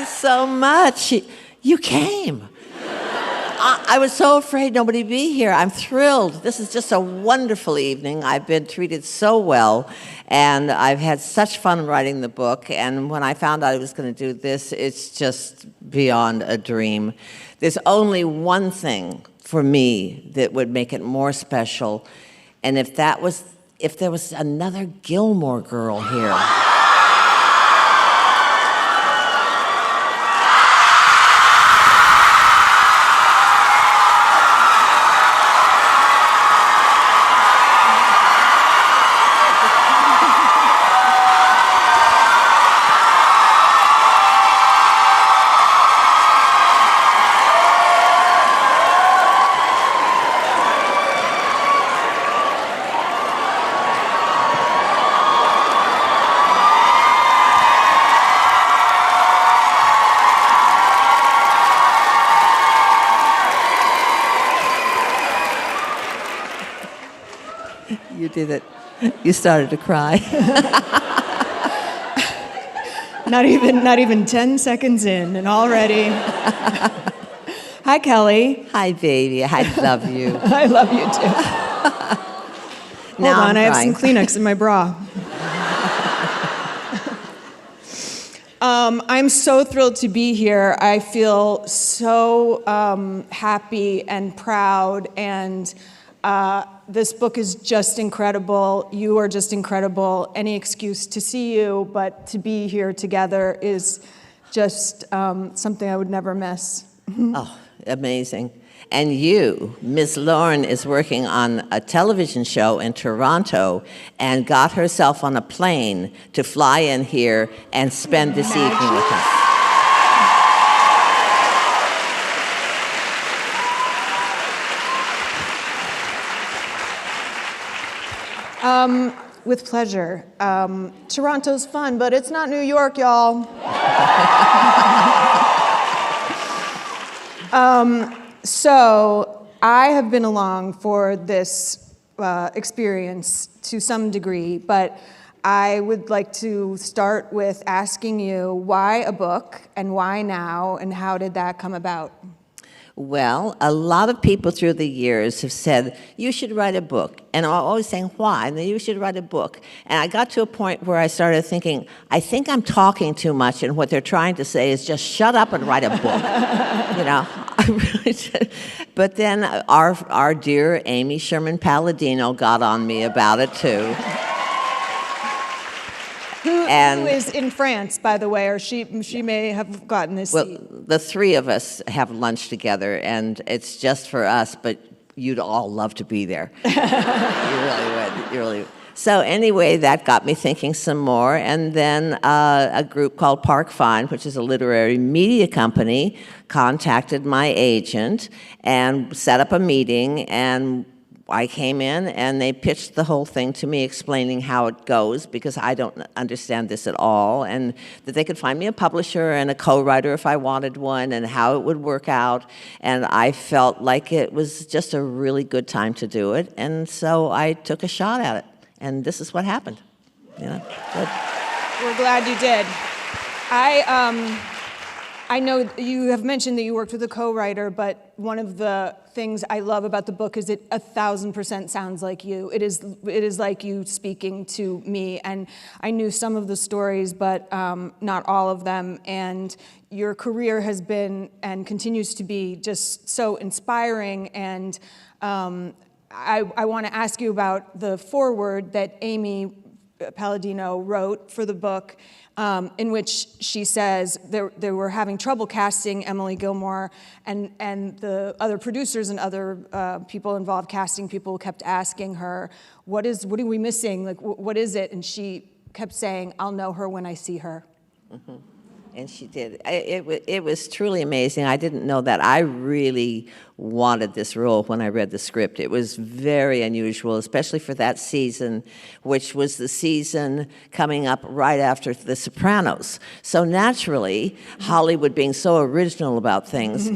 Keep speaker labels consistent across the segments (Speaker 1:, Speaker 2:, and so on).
Speaker 1: you so much. You came. I was so afraid nobody would be here. I'm thrilled. This is just a wonderful evening. I've been treated so well, and I've had such fun writing the book. And when I found out I was going to do this, it's just beyond a dream. There's only one thing for me that would make it more special, and if there was another Gilmore Girl here. You did it. You started to cry.
Speaker 2: Not even 10 seconds in, and already. Hi, Kelly.
Speaker 1: Hi, baby. I love you.
Speaker 2: I love you too.
Speaker 1: Now
Speaker 2: Hold on,
Speaker 1: I'm
Speaker 2: I have
Speaker 1: crying.
Speaker 2: some Kleenex in my bra. I'm so thrilled to be here. I feel so happy and proud, and this book is just incredible. You are just incredible. Any excuse to see you, but to be here together is just something I would never miss.
Speaker 1: Oh, amazing. And you, Ms. Lauren, is working on a television show in Toronto and got herself on a plane to fly in here and spend this evening with us.
Speaker 2: With pleasure. Toronto's fun, but it's not New York, y'all. So I have been along for this experience to some degree, but I would like to start with asking you why a book and why now, and how did that come about?
Speaker 1: Well, a lot of people through the years have said, you should write a book. And I'm always saying, why? And then you should write a book. And I got to a point where I started thinking, I think I'm talking too much, and what they're trying to say is just shut up and write a book. You know, I really did. But then our dear Amy Sherman Palladino got on me about it too.
Speaker 2: Who is in France, by the way, or she may have gotten this seat.
Speaker 1: Well, the three of us have lunch together, and it's just for us, but you'd all love to be there. You really would. You really would. So anyway, that got me thinking some more, and then a group called Park Fine, which is a literary media company, contacted my agent and set up a meeting, and I came in and they pitched the whole thing to me, explaining how it goes, because I don't understand this at all, and that they could find me a publisher and a co-writer if I wanted one, and how it would work out. And I felt like it was just a really good time to do it, and so I took a shot at it, and this is what happened. You know, good.
Speaker 2: We're glad you did. I know you have mentioned that you worked with a co-writer, but one of the things I love about the book is it 1,000% sounds like you. It is like you speaking to me, and I knew some of the stories, but not all of them. And your career has been and continues to be just so inspiring. And I want to ask you about the foreword that Amy Palladino wrote for the book, in which she says they were having trouble casting Emily Gilmore, and the other producers and other people involved casting people kept asking her, what are we missing? Like, what is it? And she kept saying, I'll know her when I see her.
Speaker 1: Mm-hmm. And she did. It was truly amazing. I didn't know that. I really wanted this role when I read the script. It was very unusual, especially for that season, which was the season coming up right after The Sopranos. So naturally, Hollywood being so original about things,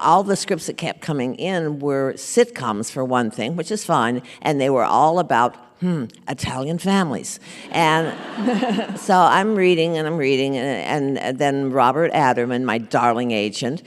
Speaker 1: all the scripts that kept coming in were sitcoms, for one thing, which is fine, and they were all about Italian families. And so I'm reading, and then Robert Adderman, my darling agent,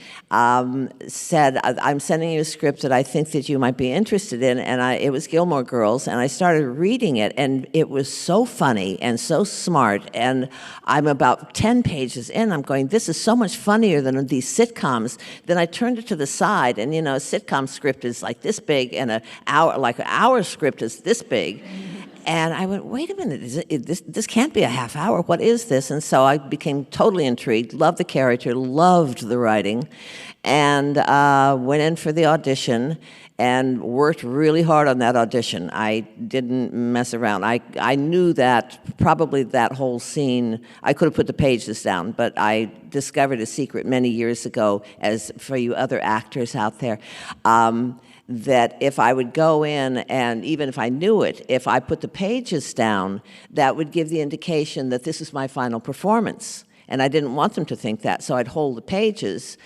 Speaker 1: said, I'm sending you a script that I think that you might be interested in, and it was Gilmore Girls, and I started reading it, and it was so funny and so smart, and I'm about 10 pages in, I'm going, this is so much funnier than these sitcoms. Then I turned it to the side, and a sitcom script is like this big, and an hour script is this big. And I went, wait a minute, this can't be a half hour. What is this? And so I became totally intrigued, loved the character, loved the writing, and went in for the audition and worked really hard on that audition. I didn't mess around. I knew that probably that whole scene, I could have put the pages down, but I discovered a secret many years ago, as for you other actors out there, that if I would go in, and even if I knew it, if I put the pages down, that would give the indication that this is my final performance. And I didn't want them to think that, so I'd hold the pages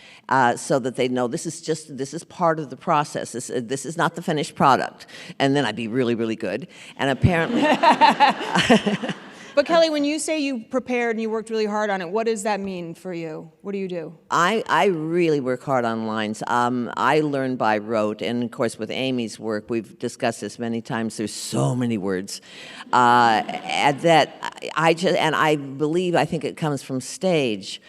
Speaker 1: so that they'd know this is part of the process. This is not the finished product. And then I'd be really, really good. And apparently...
Speaker 2: But Kelly, when you say you prepared and you worked really hard on it, what does that mean for you? What do you do?
Speaker 1: I really work hard on lines. I learn by rote, and of course with Amy's work, we've discussed this many times, there's so many words. That I believe, I think it comes from stage,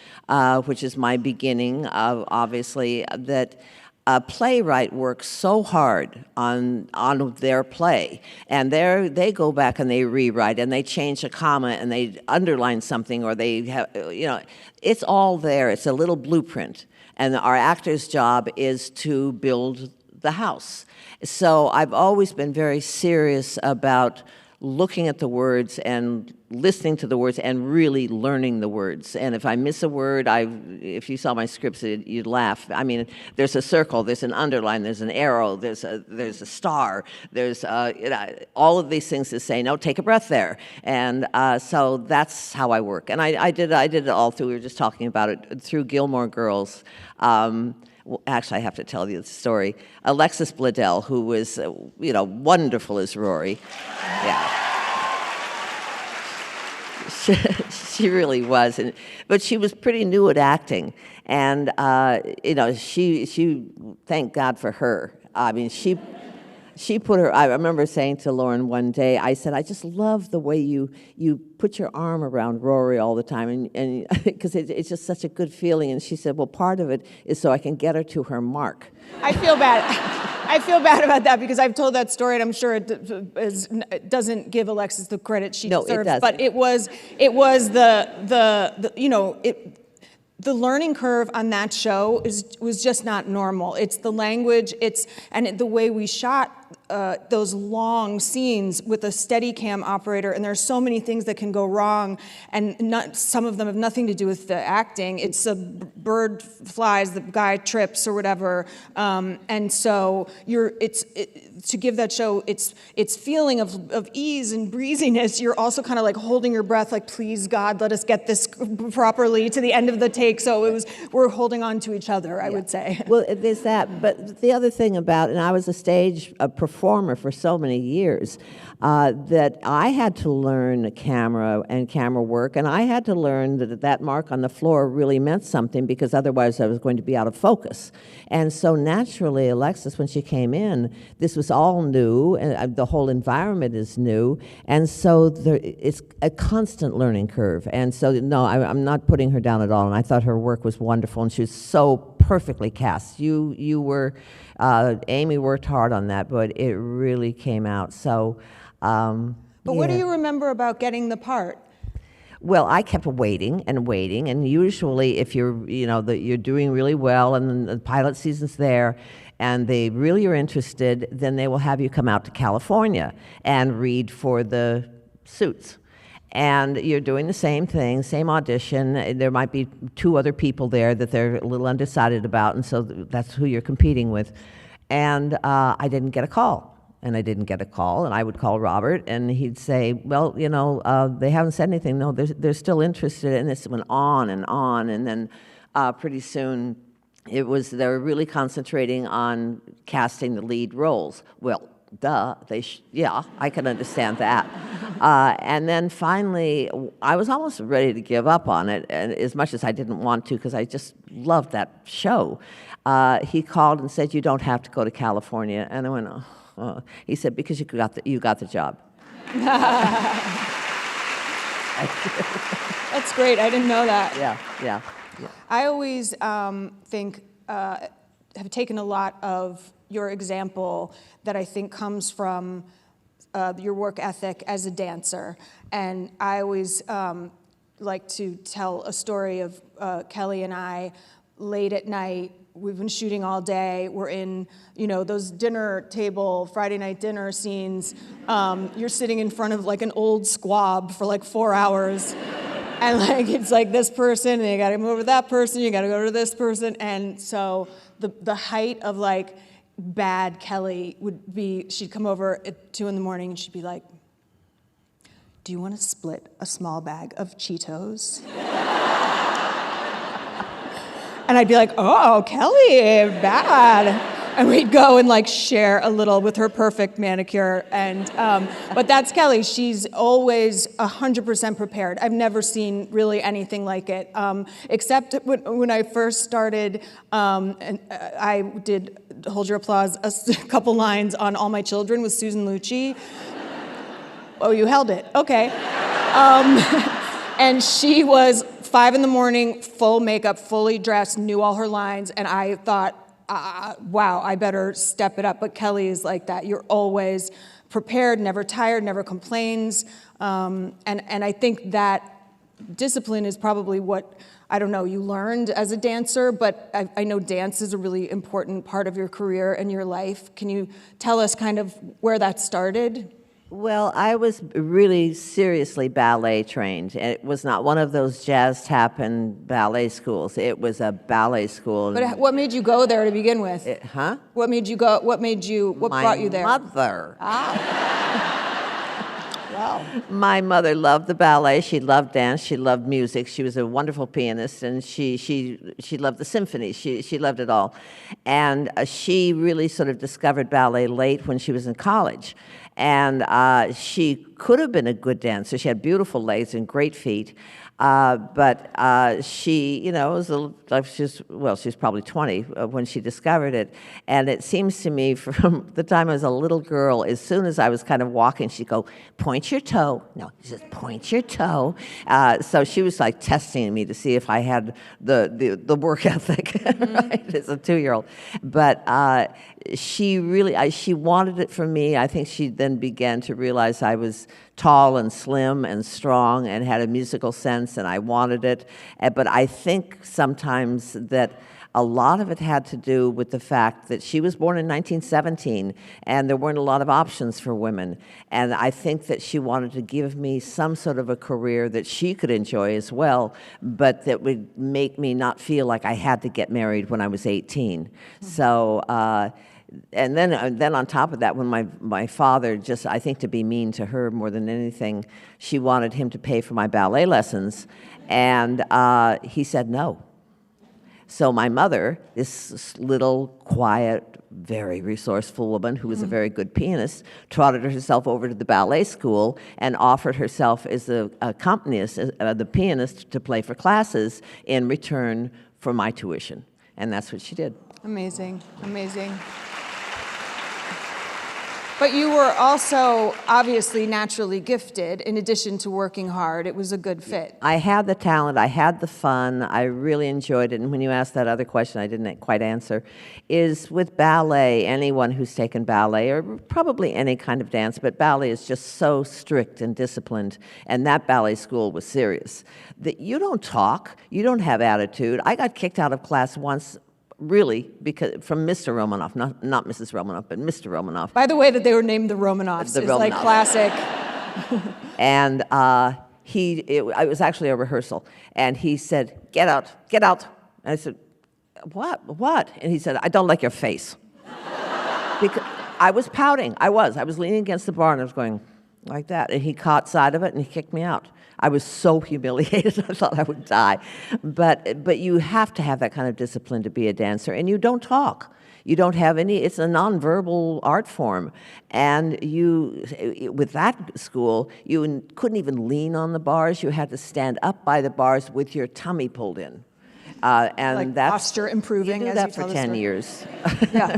Speaker 1: which is my beginning, obviously, that a playwright works so hard on their play, and they go back and they rewrite, and they change a comma, and they underline something, or they have, it's all there. It's a little blueprint, and our actor's job is to build the house. So I've always been very serious about looking at the words and listening to the words and really learning the words. And if I miss a word, if you saw my scripts, you'd laugh. I mean, there's a circle, there's an underline, there's an arrow, there's a star, there's all of these things to say, no, take a breath there. And so that's how I work. And I did it all through, we were just talking about it, through Gilmore Girls. Well, actually, I have to tell you the story. Alexis Bledel, who was, wonderful as Rory. Yeah. She really was, but she was pretty new at acting, and she thank God for her. I mean, she put her. I remember saying to Lauren one day, I said, I just love the way you put your arm around Rory all the time, and because it's just such a good feeling. And she said, well, part of it is so I can get her to her mark.
Speaker 2: I feel bad. I feel bad about that because I've told that story, and I'm sure it doesn't give Alexis the credit she deserves.
Speaker 1: It doesn't.
Speaker 2: But it was the learning curve on that show was just not normal. It's the language, and the way we shot those long scenes with a Steadicam operator, and there's so many things that can go wrong, and some of them have nothing to do with the acting. It's a bird flies, the guy trips or whatever, and so to give that show its feeling of ease and breeziness. You're also kind of like holding your breath, like, please God, let us get this properly to the end of the take. So we're holding on to each other, I would say.
Speaker 1: Well, there's that, but the other thing about, and I was a performer for so many years, that I had to learn camera and camera work, and I had to learn that mark on the floor really meant something, because otherwise I was going to be out of focus. And so naturally, Alexis, when she came in, this was all new, and the whole environment is new, and so it's a constant learning curve. And so, no, I'm not putting her down at all, and I thought her work was wonderful, and she was so perfectly cast. You were, Amy worked hard on that, but it really came out. So,
Speaker 2: but what do you remember about getting the part?
Speaker 1: Well, I kept waiting, and usually if you're doing really well and the pilot season's there, and they really are interested, then they will have you come out to California and read for the suits. And you're doing the same thing, same audition. There might be 2 other people there that they're a little undecided about, and so that's who you're competing with. And I didn't get a call. And I didn't get a call, and I would call Robert, and he'd say, well, they haven't said anything. No, they're still interested, and this went on, and then pretty soon they were really concentrating on casting the lead roles. Well, duh, yeah, I can understand that. And then finally, I was almost ready to give up on it, and as much as I didn't want to, because I just loved that show. He called and said, "You don't have to go to California." And I went, oh. He said, "Because you got the job."
Speaker 2: That's great. I didn't know that.
Speaker 1: Yeah.
Speaker 2: I always have taken a lot of your example that I think comes from your work ethic as a dancer. And I always like to tell a story of Kelly and I late at night. We've been shooting all day. We're in, those dinner table, Friday night dinner scenes. You're sitting in front of like an old squab for like 4 hours. And like, it's like this person, and you gotta move over to that person, you gotta go to this person. And so the height of like bad Kelly would be, she'd come over at 2 a.m. and she'd be like, "Do you wanna split a small bag of Cheetos?" And I'd be like, "Oh, Kelly, bad." And we'd go and like share a little with her perfect manicure. And but that's Kelly. She's always 100% prepared. I've never seen really anything like it, except when I first started. And I did Hold Your Applause a couple lines on All My Children with Susan Lucci. Oh, you held it. Okay. And she was 5 a.m, full makeup, fully dressed, knew all her lines, and I thought, wow, I better step it up. But Kelly is like that. You're always prepared, never tired, never complains. And I think that discipline is probably what, I don't know, you learned as a dancer, but I know dance is a really important part of your career and your life. Can you tell us kind of where that started?
Speaker 1: Well, I was really seriously ballet trained. It was not one of those jazz tap and ballet schools. It was a ballet school.
Speaker 2: But what made you go there to begin with?
Speaker 1: Huh?
Speaker 2: What made you go? What brought you there?
Speaker 1: My mother.
Speaker 2: Wow.
Speaker 1: My mother loved the ballet. She loved dance. She loved music. She was a wonderful pianist, and she loved the symphony. She loved it all, and she really sort of discovered ballet late when she was in college. And she could have been a good dancer. She had beautiful legs and great feet. But she, was she's probably 20 when she discovered it. And it seems to me from the time I was a little girl, as soon as I was kind of walking, she'd go, "Point your toe." No, she says, "Point your toe." So she was like testing me to see if I had the work ethic, right, as a 2-year-old. But she really, she wanted it from me. I think she then began to realize I was tall and slim and strong and had a musical sense, and I wanted it. But I think sometimes that a lot of it had to do with the fact that she was born in 1917, and there weren't a lot of options for women. And I think that she wanted to give me some sort of a career that she could enjoy as well, but that would make me not feel like I had to get married when I was 18. So, and then on top of that, when my father, just I think to be mean to her more than anything, she wanted him to pay for my ballet lessons, and he said no. So my mother, this little, quiet, very resourceful woman who was a very good pianist, trotted herself over to the ballet school and offered herself as the accompanist, the pianist, to play for classes in return for my tuition. And that's what she did.
Speaker 2: Amazing, amazing. But you were also obviously naturally gifted in addition to working hard. It was a good fit.
Speaker 1: I had the talent, I had the fun, I really enjoyed it. And when you asked that other question I didn't quite answer, is with ballet, anyone who's taken ballet, or probably any kind of dance, but ballet is just so strict and disciplined, and that ballet school was serious. That you don't talk, you don't have attitude. I got kicked out of class once, really, because from Mr. Romanoff, not Mrs. Romanoff, but Mr. Romanoff.
Speaker 2: By the way, that they were named the Romanovs is like classic.
Speaker 1: And it was actually a rehearsal, and he said, get out. And I said, what? And he said, "I don't like your face." Because I was pouting. I was leaning against the bar, and I was going, like that. And he caught sight of it and he kicked me out. I was so humiliated, I thought I would die. But you have to have that kind of discipline to be a dancer, and you don't talk. You don't have any, it's a nonverbal art form. And with that school, you couldn't even lean on the bars. You had to stand up by the bars with your tummy pulled in. And
Speaker 2: Like
Speaker 1: that's
Speaker 2: posture improving
Speaker 1: you do
Speaker 2: as
Speaker 1: that
Speaker 2: you tell
Speaker 1: for
Speaker 2: the
Speaker 1: 10
Speaker 2: story.
Speaker 1: years.
Speaker 2: Yeah,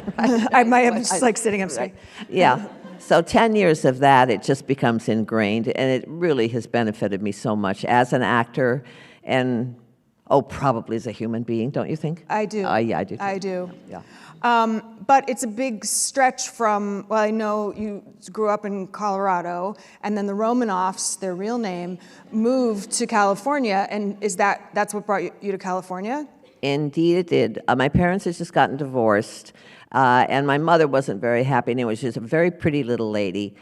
Speaker 2: I might have just like sitting up straight.
Speaker 1: Yeah. So 10 years of that, it just becomes ingrained, and it really has benefited me so much as an actor and, probably as a human being, don't you think?
Speaker 2: I do.
Speaker 1: Yeah, I do. Too.
Speaker 2: I do.
Speaker 1: Yeah.
Speaker 2: But it's a big stretch from, well, I know you grew up in Colorado, and then the Romanoffs, their real name, moved to California, and that's what brought you to California?
Speaker 1: Indeed, it did. My parents had just gotten divorced, and my mother wasn't very happy. Anyway, she was a very pretty little lady.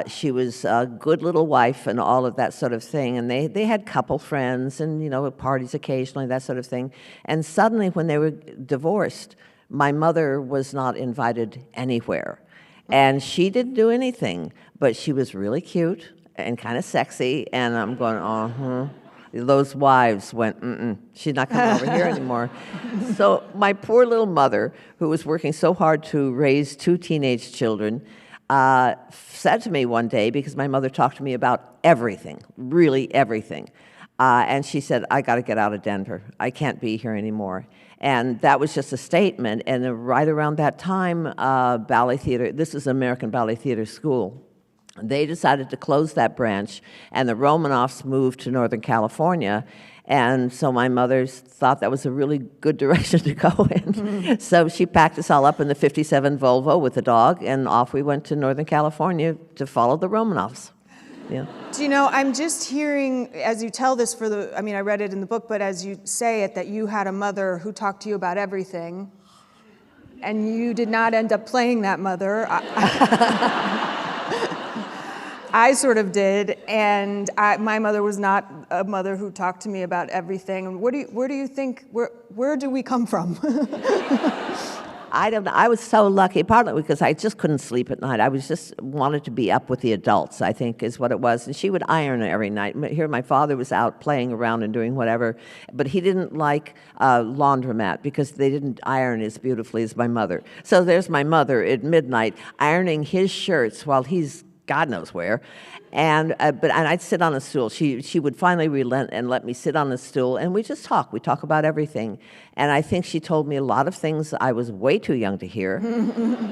Speaker 1: She was a good little wife and all of that sort of thing. And they had couple friends and, parties occasionally, that sort of thing. And suddenly, when they were divorced, my mother was not invited anywhere. And she didn't do anything, but she was really cute and kind of sexy. And I'm going, Those wives went, she's not coming over here anymore. So my poor little mother, who was working so hard to raise 2 teenage children, said to me one day, because my mother talked to me about everything, really everything, and she said, I got to get out of Denver. I can't be here anymore. And that was just a statement. And right around that time, ballet theater, this is American Ballet Theater School, they decided to close that branch, and the Romanoffs moved to Northern California. And so my mother thought that was a really good direction to go in. So she packed us all up in the 57 Volvo with the dog, and off we went to Northern California to follow the Romanoffs. Yeah.
Speaker 2: Do you know, I'm just hearing, as you tell this I read it in the book, but as you say it, that you had a mother who talked to you about everything, and you did not end up playing that mother. I sort of did, and my mother was not a mother who talked to me about everything. Where do you think, where do we come from?
Speaker 1: I don't know. I was so lucky, partly because I just couldn't sleep at night. I was just wanted to be up with the adults, I think, is what it was. And she would iron every night. Here, my father was out playing around and doing whatever, but he didn't like laundromat because they didn't iron as beautifully as my mother. So there's my mother at midnight ironing his shirts while he's God knows where, and I'd sit on a stool. She would finally relent and let me sit on a stool, and we just talk. We talk about everything, and I think she told me a lot of things I was way too young to hear.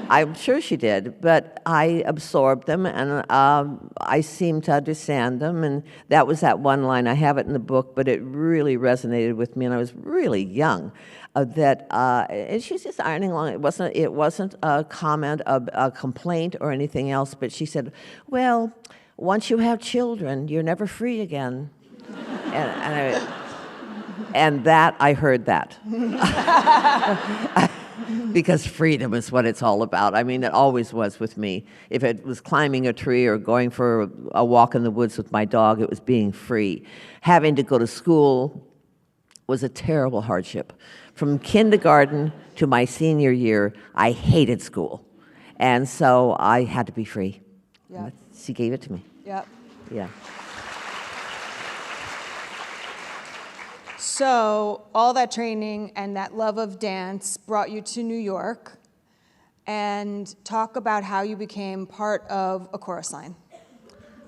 Speaker 1: I'm sure she did, but I absorbed them, and I seemed to understand them. And that was that one line. I have it in the book, but it really resonated with me, and I was really young. And she's just ironing along. It wasn't a comment, a complaint, or anything else. But she said, "Well, once you have children, you're never free again." And that I heard that because freedom is what it's all about. I mean, it always was with me. If it was climbing a tree or going for a walk in the woods with my dog, it was being free. Having to go to school was a terrible hardship. From kindergarten to my senior year, I hated school. And so I had to be free.
Speaker 2: Yeah.
Speaker 1: She gave it to me.
Speaker 2: Yep.
Speaker 1: Yeah.
Speaker 2: So all that training and that love of dance brought you to New York, and talk about how you became part of a chorus line.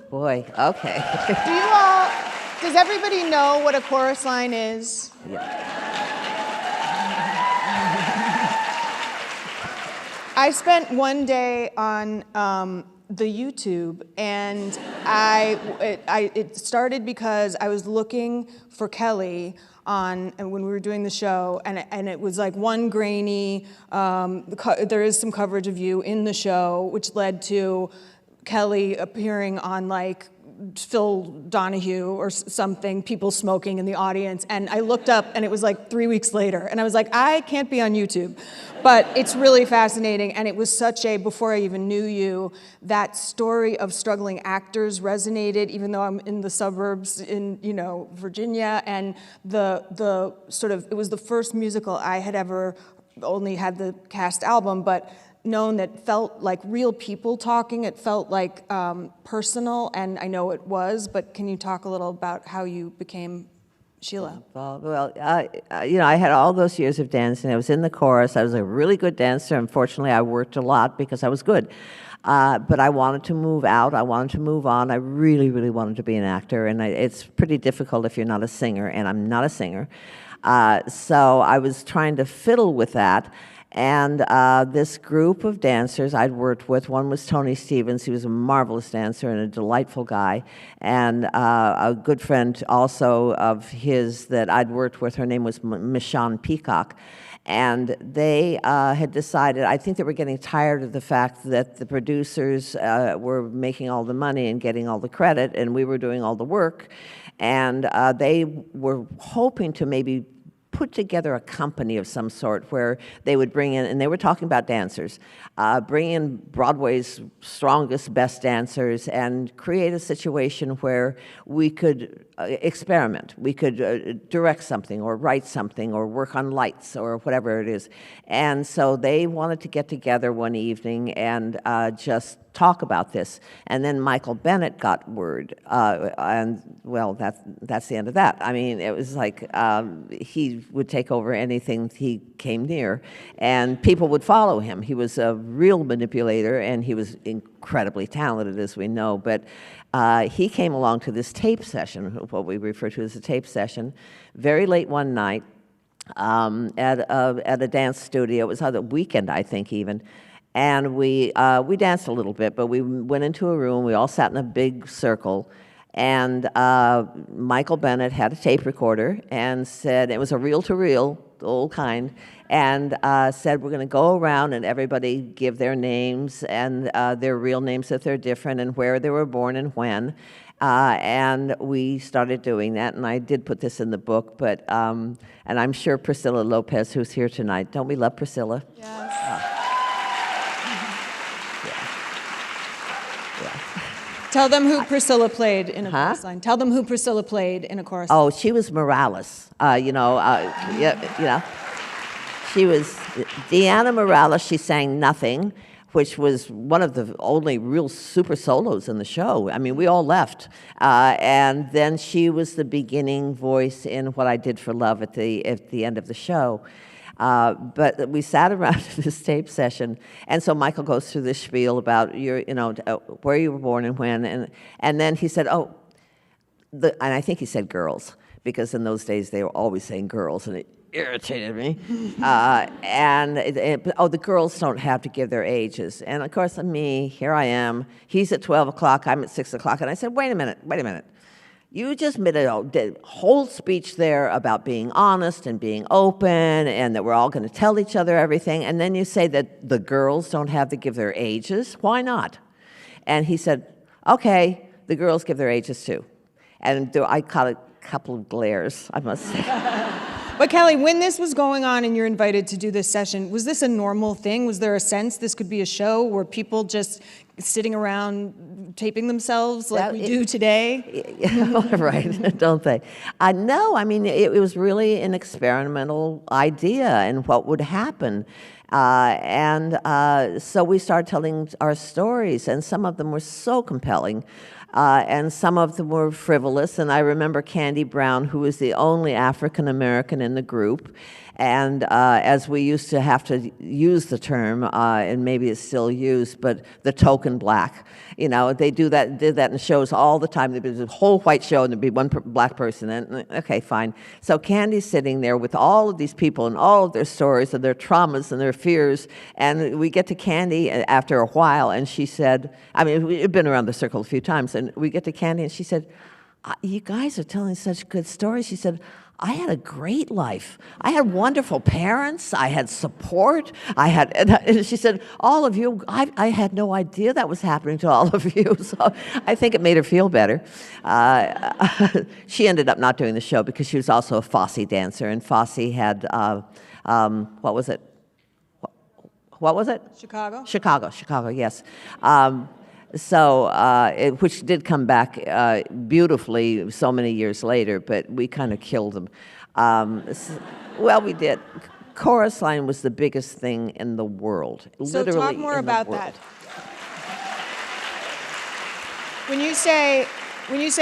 Speaker 1: Boy, okay.
Speaker 2: Does everybody know what a chorus line is?
Speaker 1: Yeah.
Speaker 2: I spent one day on the YouTube, and it started because I was looking for Kelly and when we were doing the show, and it was like one grainy. There is some coverage of you in the show, which led to Kelly appearing on like Phil Donahue or something, people smoking in the audience, and I looked up and it was like 3 weeks later, and I was like, I can't be on YouTube. But it's really fascinating, and it was before I even knew you, that story of struggling actors resonated, even though I'm in the suburbs in, Virginia, and it was the first musical I had ever only had the cast album, but known that felt like real people talking. It felt like personal, and I know it was, but can you talk a little about how you became Sheila?
Speaker 1: Well, I had all those years of dancing. I was in the chorus. I was a really good dancer. Unfortunately, I worked a lot because I was good. But I wanted to move out. I wanted to move on. I really, really wanted to be an actor, and it's pretty difficult if you're not a singer, and I'm not a singer. So I was trying to fiddle with that. And this group of dancers I'd worked with, one was Tony Stevens. He was a marvelous dancer and a delightful guy. And a good friend also of his that I'd worked with, her name was Michonne Peacock. And they had decided, I think they were getting tired of the fact that the producers were making all the money and getting all the credit, and we were doing all the work. And they were hoping to maybe put together a company of some sort where they would bring in, and they were talking about dancers, bring in Broadway's strongest, best dancers and create a situation where we could experiment. We could direct something or write something or work on lights or whatever it is. And so they wanted to get together one evening and just talk about this. And then Michael Bennett got word, and well, that's the end of that. I mean, it was like he would take over anything he came near, and people would follow him. He was a real manipulator, and he was incredibly talented, as we know, but he came along to this tape session, what we refer to as a tape session, very late one night at a dance studio. It was on the weekend, I think, even. And we danced a little bit, but we went into a room. We all sat in a big circle, and Michael Bennett had a tape recorder and said, it was a reel-to-reel, the old kind, and said, we're going to go around and everybody give their names and their real names if they're different and where they were born and when. And we started doing that, and I did put this in the book, but, and I'm sure Priscilla Lopez, who's here tonight, don't we love Priscilla?
Speaker 2: Yes. Tell them who Priscilla played in a chorus line. Tell them who Priscilla played in a chorus line.
Speaker 1: Oh, she was Morales. She was Deanna Morales. She sang Nothing, which was one of the only real super solos in the show. I mean, we all left. And then she was the beginning voice in What I Did for Love at the end of the show. But we sat around this tape session, and so Michael goes through this spiel about where you were born and when, and then he said, and I think he said girls, because in those days they were always saying girls, and it irritated me. The girls don't have to give their ages, and of course me, here I am. He's at 12 o'clock, I'm at 6 o'clock, and I said, wait a minute. You just made a whole speech there about being honest and being open and that we're all going to tell each other everything. And then you say that the girls don't have to give their ages. Why not? And he said, okay, the girls give their ages too. And I caught a couple of glares, I must say.
Speaker 2: But Kelly, when this was going on and you're invited to do this session, was this a normal thing? Was there a sense this could be a show where people just sitting around taping themselves like we do today?
Speaker 1: Right, don't they? No, I mean, it was really an experimental idea and what would happen. So we started telling our stories, and some of them were so compelling. And some of them were frivolous, and I remember Candy Brown, who was the only African-American in the group, and as we used to have to use the term, and maybe it's still used, but the token black. They did that in shows all the time. There'd be a whole white show, and there'd be one black person, and okay, fine. So Candy's sitting there with all of these people and all of their stories and their traumas and their fears, and we get to Candy after a while, and she said, I mean, we've been around the circle a few times, and we get to Candy, and she said, you guys are telling such good stories. She said, I had a great life. I had wonderful parents. I had support. And she said, all of you, I had no idea that was happening to all of you. So I think it made her feel better. She ended up not doing the show because she was also a Fosse dancer, and Fosse had, what was it? What was it? Chicago, yes. Which did come back beautifully so many years later, but we kind of killed them. Well, we did. chorus line was the biggest thing in the world.
Speaker 2: So
Speaker 1: literally
Speaker 2: talk more
Speaker 1: in the
Speaker 2: about
Speaker 1: world.
Speaker 2: that. When you say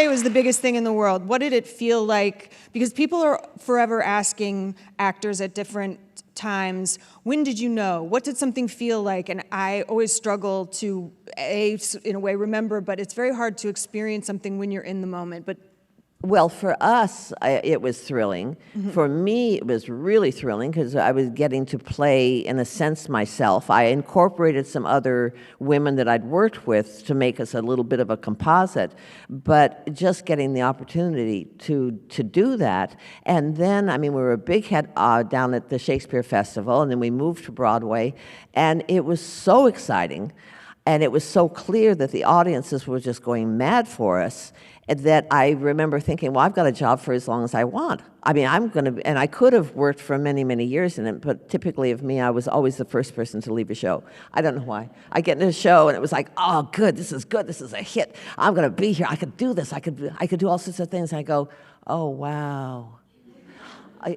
Speaker 2: it was the biggest thing in the world, what did it feel like? Because people are forever asking actors at different times, when did you know? What did something feel like? And I always struggle to, in a way, remember, but it's very hard to experience something when you're in the moment. But
Speaker 1: Well, for us, it was thrilling.
Speaker 2: Mm-hmm.
Speaker 1: For me, it was really thrilling because I was getting to play, in a sense, myself. I incorporated some other women that I'd worked with to make us a little bit of a composite, but just getting the opportunity to do that. And then, I mean, we were a big hit down at the Shakespeare Festival, and then we moved to Broadway, and it was so exciting. And it was so clear that the audiences were just going mad for us that I remember thinking, well, I've got a job for as long as I want. I mean, and I could have worked for many, many years in it, but typically of me, I was always the first person to leave a show. I don't know why. I get into a show and it was like, oh, good, this is a hit. I'm gonna be here, I could do this, I could do all sorts of things. And I go, oh, wow.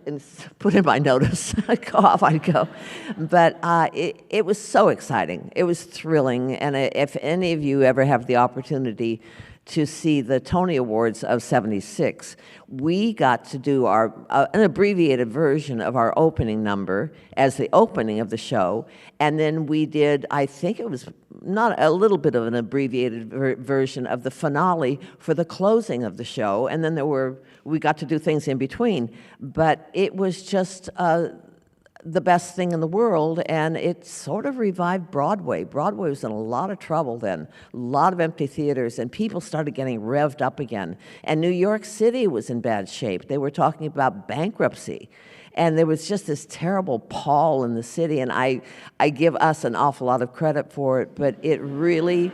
Speaker 1: And put in my notice, I'd go off, I'd go. But it was so exciting. It was thrilling. And if any of you ever have the opportunity to see the Tony Awards of '76, we got to do an abbreviated version of our opening number as the opening of the show. And then we did, I think it was not a little bit of an abbreviated version of the finale for the closing of the show. And then we got to do things in between. But it was just the best thing in the world, and it sort of revived Broadway. Broadway was in a lot of trouble then, a lot of empty theaters, and people started getting revved up again. And New York City was in bad shape. They were talking about bankruptcy. And there was just this terrible pall in the city, and I give us an awful lot of credit for it, but it really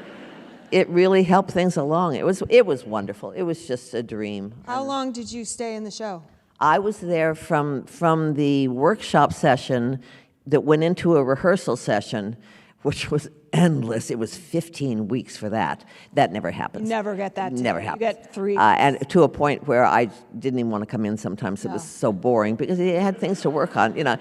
Speaker 1: helped things along. It was wonderful. It was just a dream.
Speaker 2: how long did you stay in the show?
Speaker 1: I was there from the workshop session that went into a rehearsal session, which was endless. It was 15 weeks for that. That never happens.
Speaker 2: You never get that.
Speaker 1: Never happens.
Speaker 2: You get 3.
Speaker 1: And to a point where I didn't even want to come in sometimes. It was so boring because he had things to work on. You know,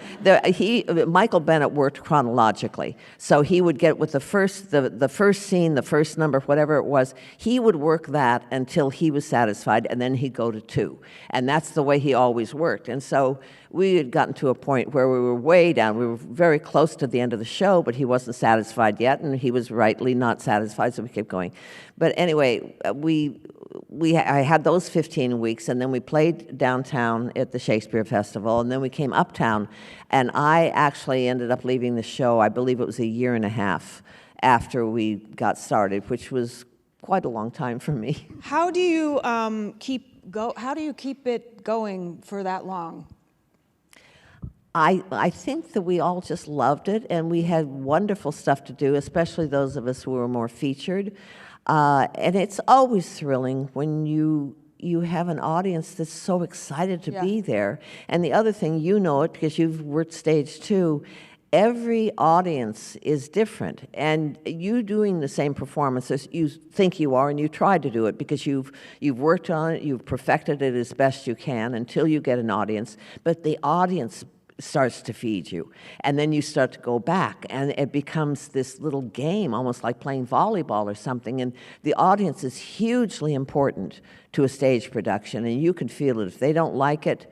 Speaker 1: Michael Bennett worked chronologically. So he would get with the first scene, the first number, whatever it was, he would work that until he was satisfied, and then he'd go to 2. And that's the way he always worked. And so we had gotten to a point where we were way down. We were very close to the end of the show, but he wasn't satisfied yet, and he was rightly not satisfied, so we kept going. But anyway, I had those 15 weeks, and then we played downtown at the Shakespeare Festival, and then we came uptown, and I actually ended up leaving the show, I believe it was a year and a half after we got started, which was quite a long time for me.
Speaker 2: How do you keep it going for that long?
Speaker 1: I think that we all just loved it, and we had wonderful stuff to do, especially those of us who were more featured. And it's always thrilling when you have an audience that's so excited to be there. And the other thing, you know it because you've worked stage too, every audience is different. And you doing the same performance as you think you are, and you try to do it because you've worked on it, you've perfected it as best you can until you get an audience. But the audience starts to feed you, and then you start to go back, and it becomes this little game, almost like playing volleyball or something, and the audience is hugely important to a stage production, and you can feel it. If they don't like it,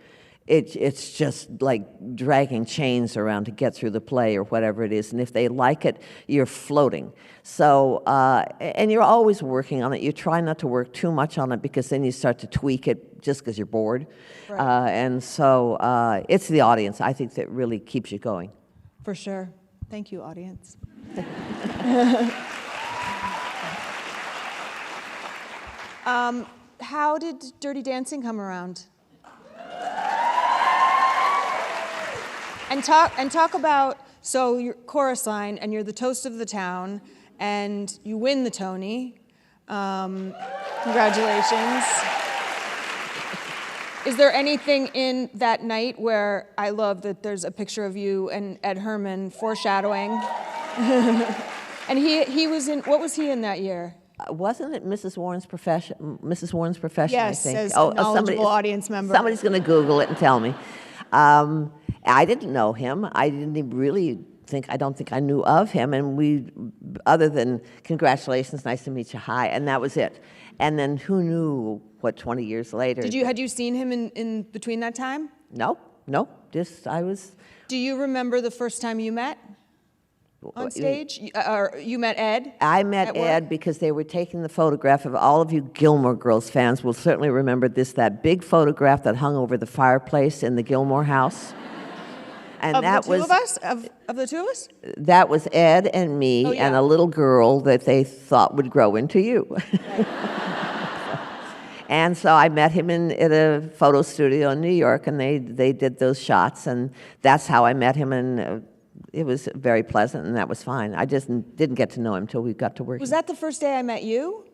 Speaker 1: it's just like dragging chains around to get through the play or whatever it is, and if they like it, you're floating. So, and you're always working on it. You try not to work too much on it because then you start to tweak it just because you're bored. Right. And so it's the audience, I think, that really keeps you going.
Speaker 2: For sure. Thank you, audience. How did Dirty Dancing come around? And talk about, so your chorus line, and you're the toast of the town, and you win the Tony. Congratulations. Is there anything in that night where I love that there's a picture of you and Ed Herman foreshadowing? And he was in, what was he in that year?
Speaker 1: Wasn't it Mrs. Warren's Profession? Mrs. Warren's Profession,
Speaker 2: Yes,
Speaker 1: I think.
Speaker 2: as a knowledgeable audience member.
Speaker 1: Somebody's going to Google it and tell me. I didn't know him. I didn't even really I don't think I knew of him, and other than congratulations, nice to meet you, hi, and that was it. And then who knew what 20 years later.
Speaker 2: Had you seen him in between that time?
Speaker 1: No, just I was.
Speaker 2: Do you remember the first time you met on stage? Or you met Ed?
Speaker 1: I met Ed because they were taking the photograph of all of you Gilmore Girls fans will certainly remember that big photograph that hung over the fireplace in the Gilmore house. And
Speaker 2: of the two of us? Of the two of us?
Speaker 1: That was Ed and me and a little girl that they thought would grow into you. And so I met him at a photo studio in New York, and they did those shots, and that's how I met him, and it was very pleasant, and that was fine. I just didn't get to know him until we got to work.
Speaker 2: Was that the first day I met you?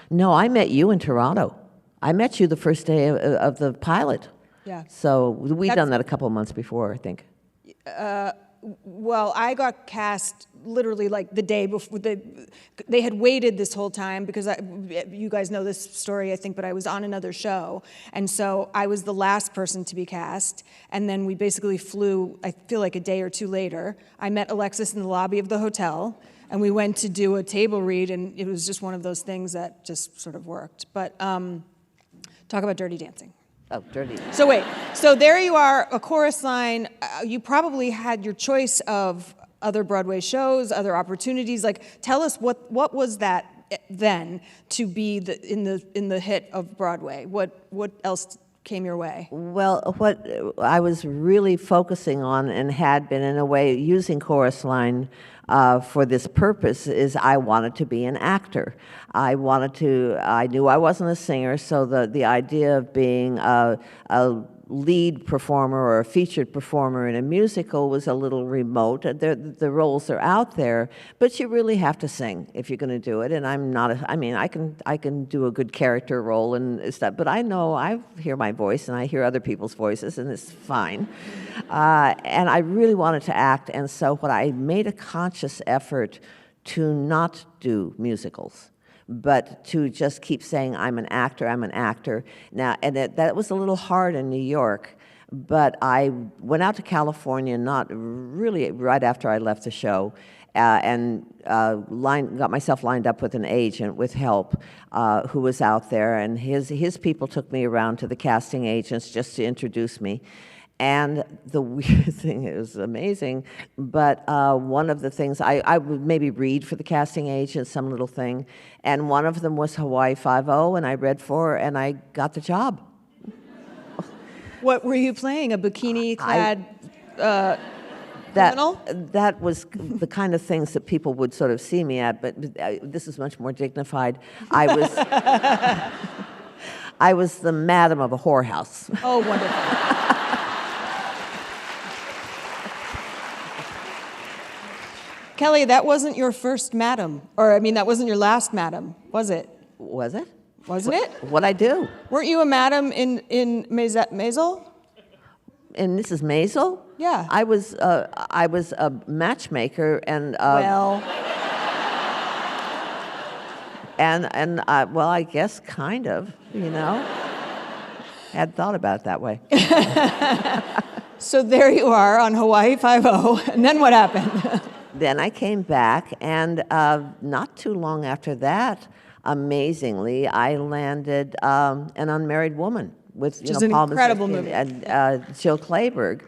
Speaker 1: No, I met you in Toronto. I met you the first day of the pilot.
Speaker 2: Yeah.
Speaker 1: So we'd done that a couple of months before, I think.
Speaker 2: Well, I got cast literally like the day before. They had waited this whole time because you guys know this story, I think, but I was on another show. And so I was the last person to be cast. And then we basically flew, I feel like a day or two later. I met Alexis in the lobby of the hotel, and we went to do a table read, and it was just one of those things that just sort of worked. But talk about Dirty Dancing.
Speaker 1: Oh, Dirty.
Speaker 2: So wait, so there you are, a chorus line. You probably had your choice of other Broadway shows, other opportunities. Like, tell us what was that then to be in the hit of Broadway? What else came your way?
Speaker 1: Well, what I was really focusing on and had been in a way using chorus line for this purpose is I wanted to be an actor. I knew I wasn't a singer, so the idea of being a lead performer or a featured performer in a musical was a little remote. The roles are out there, but you really have to sing if you're going to do it. And I can do a good character role and stuff, but I know I hear my voice and I hear other people's voices, and it's fine. And I really wanted to act, and so I made a conscious effort to not do musicals, but to just keep saying, I'm an actor. Now, and that was a little hard in New York, but I went out to California, not really right after I left the show, and got myself lined up with an agent with help who was out there, and his people took me around to the casting agents just to introduce me. And the weird thing, it was amazing, but one of the things, I would maybe read for the casting agent, some little thing, and one of them was Hawaii Five-0, and I read for, and I got the job.
Speaker 2: What were you playing, a bikini-clad criminal?
Speaker 1: That was the kind of things that people would sort of see me at, but this is much more dignified. I was the madam of a whorehouse.
Speaker 2: Oh, wonderful. Kelly, that wasn't your first madam, that wasn't your last madam, was it?
Speaker 1: Was it?
Speaker 2: Wasn't it?
Speaker 1: What'd I do?
Speaker 2: Weren't you a madam in Maisel?
Speaker 1: In Mrs. Maisel?
Speaker 2: Yeah.
Speaker 1: I was a matchmaker and.
Speaker 2: Well.
Speaker 1: And well, I guess kind of, Had thought about it that way.
Speaker 2: So there you are on Hawaii Five-0, and then what happened?
Speaker 1: Then I came back, and not too long after that, amazingly, I landed An Unmarried Woman with
Speaker 2: Which is an incredible movie.
Speaker 1: And Jill Clayburgh.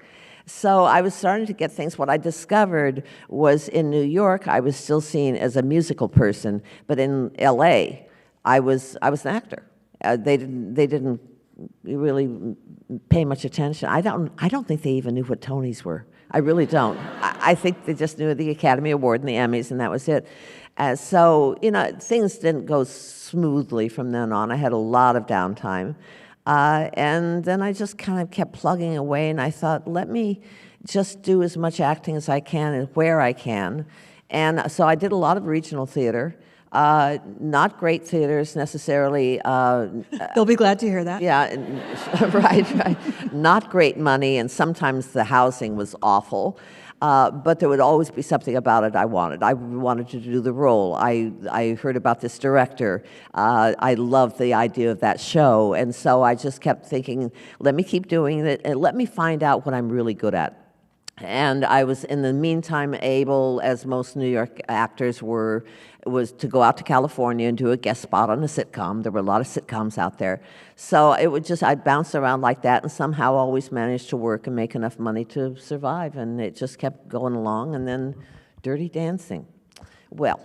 Speaker 1: So I was starting to get things. What I discovered was in New York, I was still seen as a musical person, but in L.A., I was an actor. They didn't really pay much attention. I don't think they even knew what Tonys were. I really don't. I think they just knew the Academy Award and the Emmys, and that was it. So, things didn't go smoothly from then on. I had a lot of downtime. And then I just kind of kept plugging away, and I thought, let me just do as much acting as I can and where I can. And so I did a lot of regional theater. Not great theaters necessarily.
Speaker 2: They'll be glad to hear that.
Speaker 1: Yeah, right. Not great money, and sometimes the housing was awful. But there would always be something about it I wanted. I wanted to do the role. I heard about this director. I loved the idea of that show, and so I just kept thinking, let me keep doing it, and let me find out what I'm really good at. And I was, in the meantime, able, as most New York actors were, was to go out to California and do a guest spot on a sitcom. There were a lot of sitcoms out there. So it would just, I'd bounce around like that and somehow always manage to work and make enough money to survive. And it just kept going along. And then Dirty Dancing. Well,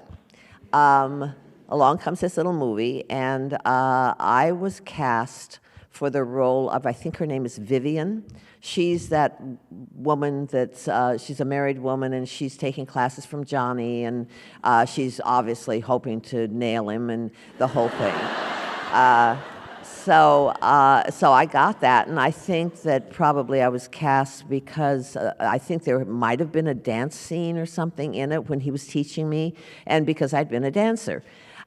Speaker 1: along comes this little movie, and I was cast for the role of, I think her name is Vivian. She's that woman that's, she's a married woman, and she's taking classes from Johnny, and she's obviously hoping to nail him and the whole thing. So I got that, and I think that probably I was cast because I think there might have been a dance scene or something in it when he was teaching me, and because I'd been a dancer.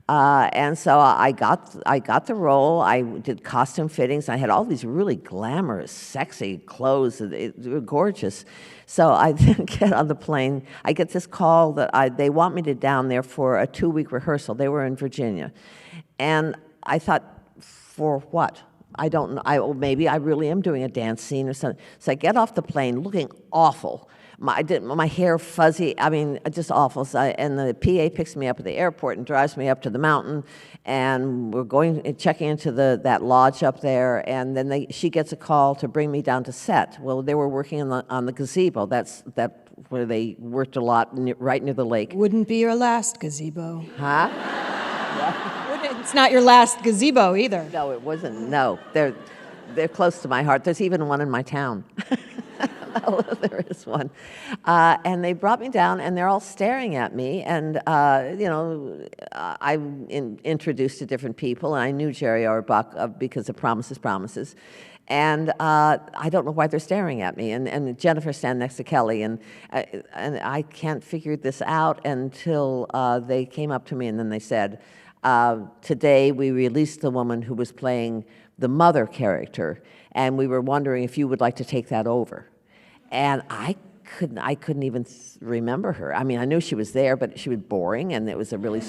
Speaker 1: And so I got the role. I did costume fittings. I had all these really glamorous, sexy clothes. They were gorgeous. So I then get on the plane. I get this call that they want me to down there for a 2-week rehearsal. They were in Virginia. And I thought, for what? I don't know. Maybe I really am doing a dance scene or something. So I get off the plane looking awful. My hair fuzzy, I mean, just awful. So and the PA picks me up at the airport and drives me up to the mountain, and we're checking into that lodge up there, and then she gets a call to bring me down to set. Well, they were working on the gazebo. That's where they worked a lot, right near the lake.
Speaker 2: Wouldn't be your last gazebo.
Speaker 1: Huh?
Speaker 2: It's not your last gazebo either.
Speaker 1: No, it wasn't. No, they're close to my heart. There's even one in my town. Oh, there is one. And they brought me down, and they're all staring at me. And, I'm introduced to different people, and I knew Jerry Orbach because of Promises, Promises. And I don't know why they're staring at me. And Jennifer's standing next to Kelly, and I can't figure this out until they came up to me, and then they said, today we released the woman who was playing the mother character, and we were wondering if you would like to take that over. And I couldn't even remember her. I mean, I knew she was there, but she was boring, and it was a really...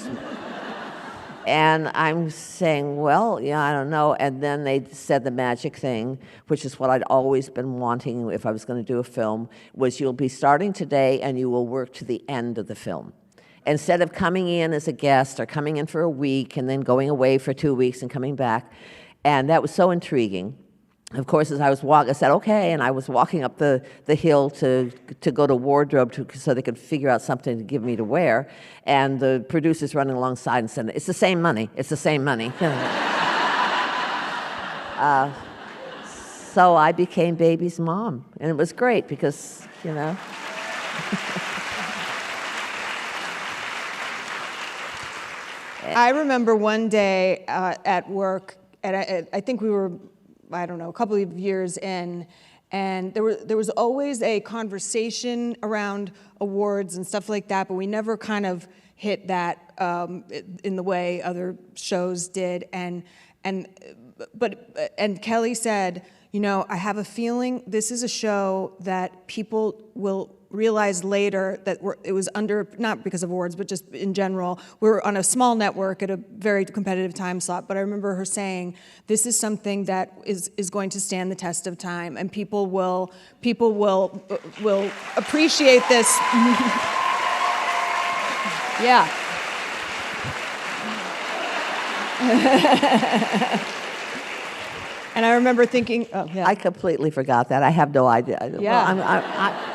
Speaker 1: And I'm saying, well, yeah, I don't know. And then they said the magic thing, which is what I'd always been wanting if I was going to do a film, was you'll be starting today, and you will work to the end of the film. Instead of coming in as a guest or coming in for a week and then going away for 2 weeks and coming back. And that was so intriguing. Of course, as I was walking, I said, okay, and I was walking up the hill to go to wardrobe so they could figure out something to give me to wear, and the producer's running alongside and said, it's the same money, it's the same money. So I became Baby's mom, and it was great because, you know.
Speaker 2: I remember one day at work, and I think we were, I don't know, a couple of years in, and there was always a conversation around awards and stuff like that, but we never kind of hit that in the way other shows did. And Kelly said, you know, I have a feeling this is a show that people will realize later that it was under, not because of awards, but just in general, we're on a small network at a very competitive time slot, but I remember her saying, this is something that is going to stand the test of time, and people will appreciate this. Yeah. And I remember thinking, oh, yeah.
Speaker 1: I completely forgot that. I have no idea.
Speaker 2: Yeah.
Speaker 1: Well,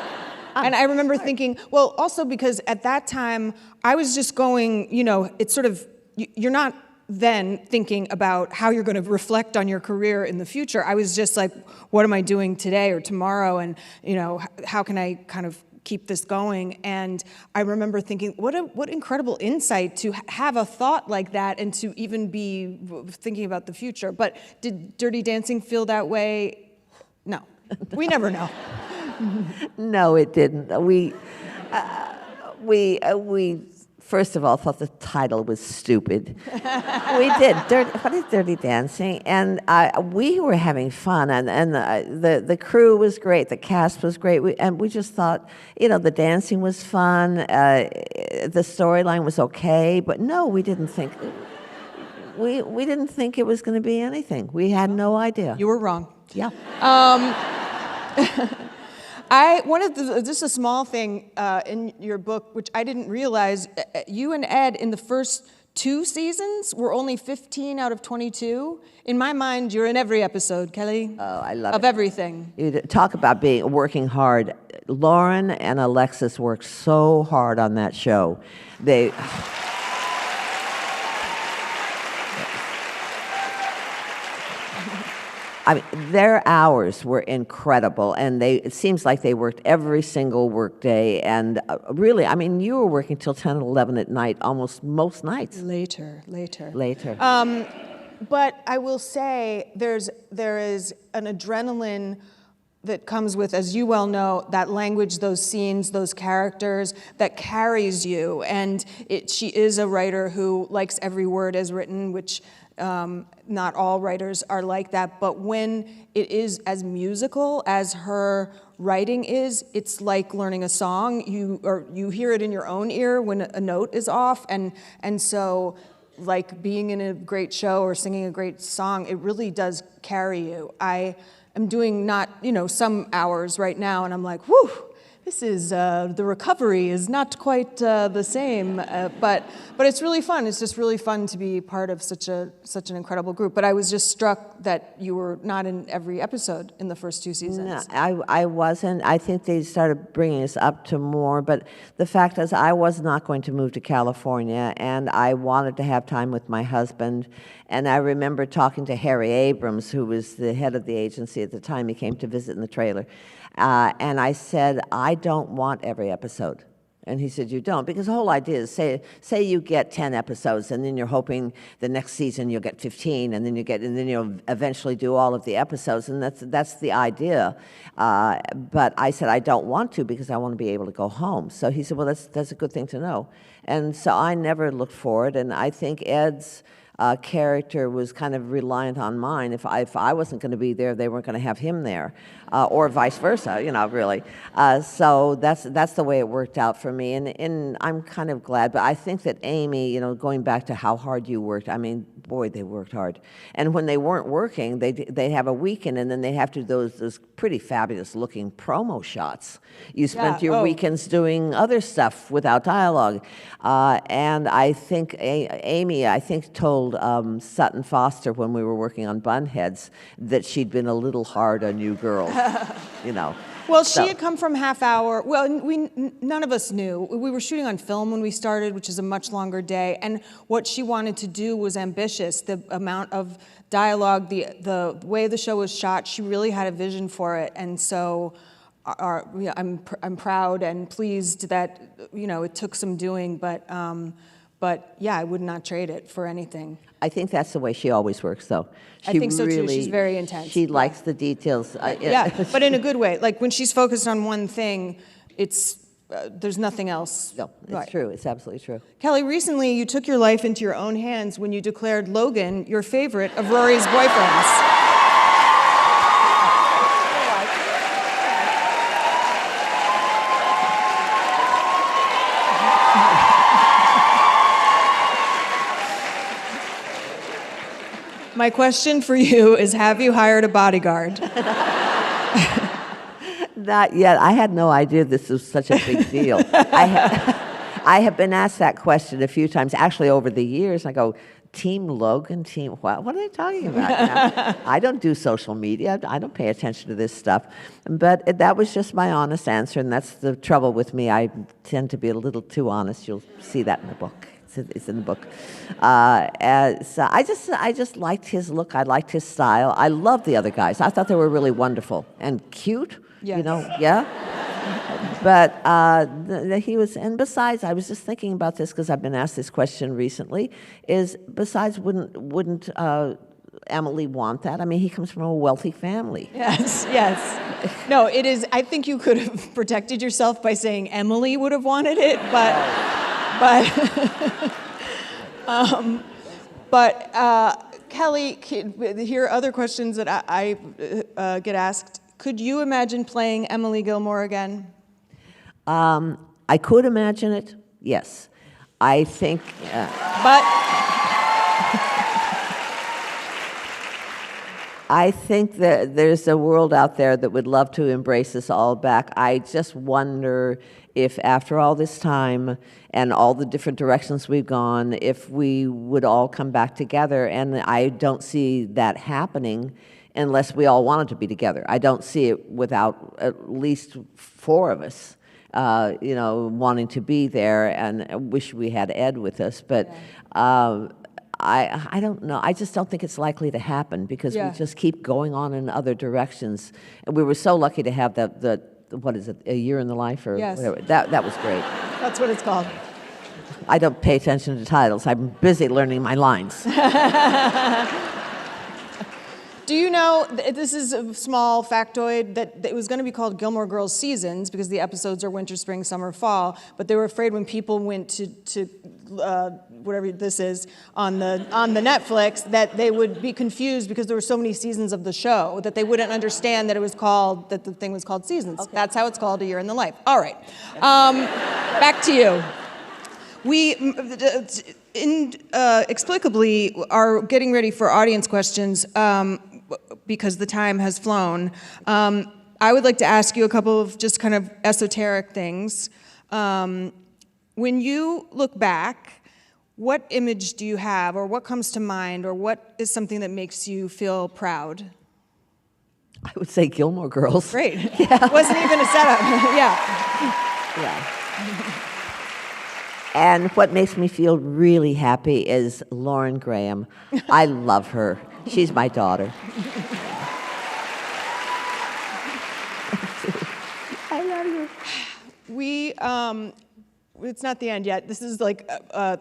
Speaker 2: and I remember thinking, well, also because at that time, I was just going, you know, it's sort of, you're not then thinking about how you're going to reflect on your career in the future. I was just like, what am I doing today or tomorrow? And, you know, how can I kind of keep this going? And I remember thinking, what incredible insight to have a thought like that and to even be thinking about the future. But did Dirty Dancing feel that way? No, we never know.
Speaker 1: No, it didn't. We first of all thought the title was stupid. We did. What is Dirty Dancing? And we were having fun, and the crew was great. The cast was great. We just thought, you know, the dancing was fun. The storyline was okay, but no, we didn't think. We didn't think it was going to be anything. We had no idea.
Speaker 2: You were wrong.
Speaker 1: Yeah.
Speaker 2: Just a small thing in your book, which I didn't realize, you and Ed in the first 2 seasons were only 15 out of 22. In my mind, you're in every episode, Kelly.
Speaker 1: Oh, I love it.
Speaker 2: Of everything.
Speaker 1: You talk about working hard. Lauren and Alexis worked so hard on that show. I mean, their hours were incredible, and it seems like they worked every single work day, and really, I mean, you were working till 10 and 11 at night, almost most nights.
Speaker 2: Later. But I will say there is an adrenaline that comes with, as you well know, that language, those scenes, those characters that carries you. And she is a writer who likes every word as written, which not all writers are like that. But when it is as musical as her writing is, it's like learning a song. You hear it in your own ear when a note is off, and so like being in a great show or singing a great song, it really does carry you. I am doing some hours right now, and I'm like, whew, this is, the recovery is not quite the same, but it's really fun. It's just really fun to be part of such an incredible group. But I was just struck that you were not in every episode in the first 2 seasons.
Speaker 1: No, I wasn't. I think they started bringing us up to more, but the fact is I was not going to move to California, and I wanted to have time with my husband. And I remember talking to Harry Abrams, who was the head of the agency at the time. He came to visit in the trailer. And I said, I don't want every episode. And he said, you don't? Because the whole idea is, say you get 10 episodes, and then you're hoping the next season you'll get 15, and then you'll eventually do all of the episodes, and that's the idea. But I said, I don't want to, because I want to be able to go home. So he said, well, that's a good thing to know. And so I never looked for it, and I think Ed's character was kind of reliant on mine. If I wasn't going to be there, they weren't going to have him there, or vice versa, really. So that's the way it worked out for me, and I'm kind of glad. But I think that Amy, going back to how hard you worked, I mean, boy, they worked hard. And when they weren't working, they'd have a weekend, and then they'd have to do those pretty fabulous-looking promo shots. You spent your weekends doing other stuff without dialogue. And I think Amy, told Sutton Foster when we were working on Bunheads that she'd been a little hard on you girls,
Speaker 2: Well, she had come from half hour. Well, none of us knew. We were shooting on film when we started, which is a much longer day. And what she wanted to do was ambitious. The amount of dialogue, the way the show was shot, she really had a vision for it. And so I'm proud and pleased that it took some doing, but yeah, I would not trade it for anything.
Speaker 1: I think that's the way she always works, though.
Speaker 2: I think so too. She's very intense.
Speaker 1: She likes the details.
Speaker 2: Yeah, but in a good way. Like when she's focused on one thing, there's nothing else.
Speaker 1: No, it's true. It's absolutely true.
Speaker 2: Kelly, recently you took your life into your own hands when you declared Logan your favorite of Rory's boyfriends. My question for you is, have you hired a bodyguard?
Speaker 1: Not yet. I had no idea this was such a big deal. I have been asked that question a few times, actually over the years. I go, Team Logan, what are they talking about? I don't do social media. I don't pay attention to this stuff. But that was just my honest answer, and that's the trouble with me. I tend to be a little too honest. You'll see that in the book. It's in the book. So I just liked his look. I liked his style. I loved the other guys. I thought they were really wonderful and cute.
Speaker 2: Yes.
Speaker 1: Yeah. But he was, and besides, I was just thinking about this because I've been asked this question recently. Wouldn't Emily want that? I mean, he comes from a wealthy family.
Speaker 2: Yes. No, it is. I think you could have protected yourself by saying Emily would have wanted it, but Kelly, here are other questions that I get asked. Could you imagine playing Emily Gilmore again?
Speaker 1: I could imagine it, yes. I think... I think that there's a world out there that would love to embrace us all back. I just wonder if after all this time and all the different directions we've gone, if we would all come back together. And I don't see that happening unless we all wanted to be together. I don't see it without at least four of us, wanting to be there, and I wish we had Ed with us. But I don't know. I just don't think it's likely to happen because we just keep going on in other directions. And we were so lucky to have the what is it, A Year in the Life or whatever. That was great.
Speaker 2: That's what it's called.
Speaker 1: I don't pay attention to titles. I'm busy learning my lines.
Speaker 2: Do you know, this is a small factoid, that it was going to be called Gilmore Girls Seasons because the episodes are winter, spring, summer, fall, but they were afraid when people went to whatever this is on the Netflix that they would be confused because there were so many seasons of the show that they wouldn't understand that the thing was called Seasons. Okay. That's how it's called, A Year in the Life. All right. Back to you. We inexplicably are getting ready for audience questions because the time has flown. I would like to ask you a couple of just kind of esoteric things. When you look back, what image do you have, or what comes to mind, or what is something that makes you feel proud?
Speaker 1: I would say Gilmore Girls.
Speaker 2: Great. Yeah. Wasn't even a setup. Yeah.
Speaker 1: And what makes me feel really happy is Lauren Graham. I love her. She's my daughter. I love you.
Speaker 2: It's not the end yet. This is like